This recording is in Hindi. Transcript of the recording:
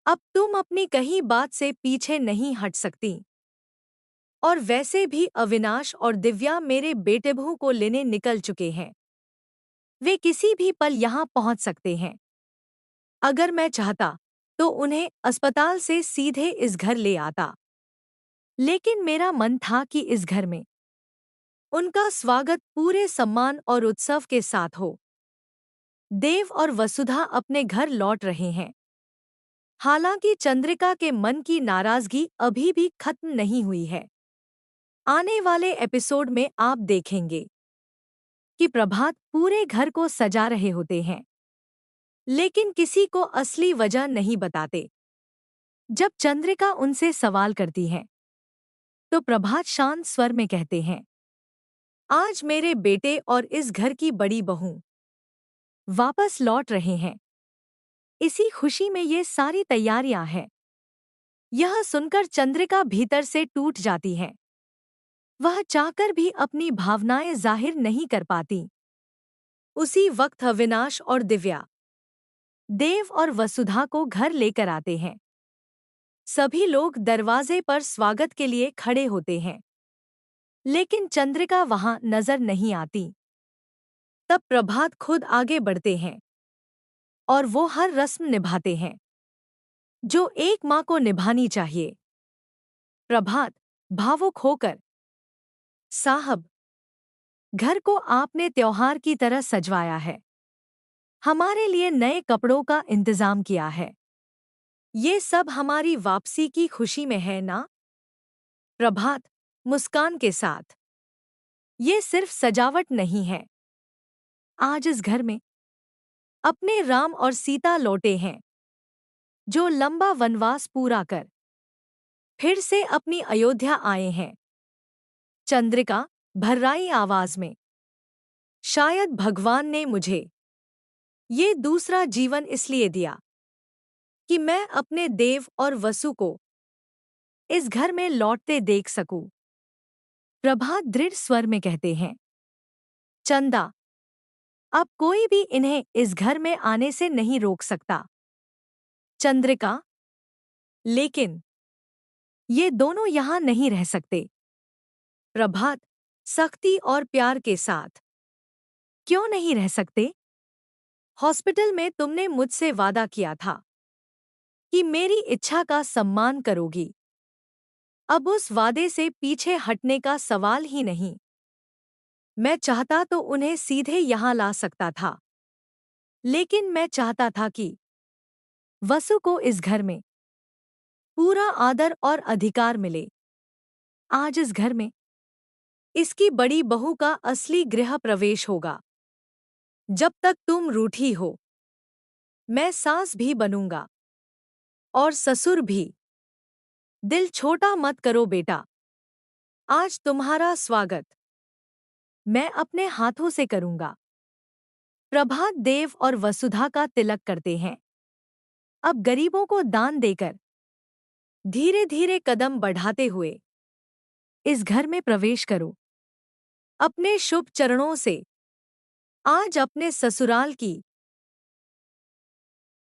अब तुम अपनी कही बात से पीछे नहीं हट सकती। और वैसे भी अविनाश और दिव्या मेरे बेटे-बहू को लेने निकल चुके हैं। वे किसी भी पल यहाँ पहुँच सकते हैं। अगर मैं चाहता तो उन्हें अस्पताल से सीधे इस घर ले आता। लेकिन मेरा मन था कि इस घर में उनका स्वागत पूरे सम्मान और उत्सव के साथ हो। देव और वसुधा अपने घर लौट रहे हैं। हालांकि चंद्रिका के मन की नाराजगी अभी भी खत्म नहीं हुई है। आने वाले एपिसोड में आप देखेंगे कि प्रभात पूरे घर को सजा रहे होते हैं, लेकिन किसी को असली वजह नहीं बताते। जब चंद्रिका उनसे सवाल करती है तो प्रभात शांत स्वर में कहते हैं, आज मेरे बेटे और इस घर की बड़ी बहू वापस लौट रहे हैं। इसी खुशी में ये सारी तैयारियां हैं। यह सुनकर चंद्रिका भीतर से टूट जाती है। वह चाहकर भी अपनी भावनाएं जाहिर नहीं कर पाती। उसी वक्त अविनाश और दिव्या देव और वसुधा को घर लेकर आते हैं। सभी लोग दरवाजे पर स्वागत के लिए खड़े होते हैं, लेकिन चंद्रिका वहां नजर नहीं आती। तब प्रभात खुद आगे बढ़ते हैं और वो हर रस्म निभाते हैं जो एक माँ को निभानी चाहिए। प्रभात भावुक होकर, साहब, घर को आपने त्योहार की तरह सजवाया है। हमारे लिए नए कपड़ों का इंतजाम किया है। ये सब हमारी वापसी की खुशी में है ना? प्रभात मुस्कान के साथ, ये सिर्फ सजावट नहीं है। आज इस घर में अपने राम और सीता लौटे हैं, जो लंबा वनवास पूरा कर फिर से अपनी अयोध्या आए हैं। चंद्रिका भर्राई आवाज में, शायद भगवान ने मुझे ये दूसरा जीवन इसलिए दिया कि मैं अपने देव और वसु को इस घर में लौटते देख सकूं। प्रभात दृढ़ स्वर में कहते हैं, चंदा, अब कोई भी इन्हें इस घर में आने से नहीं रोक सकता। चंद्रिका, लेकिन ये दोनों यहां नहीं रह सकते। प्रभात सख्ती और प्यार के साथ, क्यों नहीं रह सकते? हॉस्पिटल में तुमने मुझसे वादा किया था कि मेरी इच्छा का सम्मान करोगी। अब उस वादे से पीछे हटने का सवाल ही नहीं। मैं चाहता तो उन्हें सीधे यहां ला सकता था, लेकिन मैं चाहता था कि वसु को इस घर में पूरा आदर और अधिकार मिले। आज इस घर में इसकी बड़ी बहू का असली गृह प्रवेश होगा। जब तक तुम रूठी हो, मैं सास भी बनूंगा और ससुर भी। दिल छोटा मत करो बेटा। आज तुम्हारा स्वागत मैं अपने हाथों से करूंगा। प्रभात देव और वसुधा का तिलक करते हैं। अब गरीबों को दान देकर धीरे धीरे कदम बढ़ाते हुए इस घर में प्रवेश करो। अपने शुभ चरणों से आज अपने ससुराल की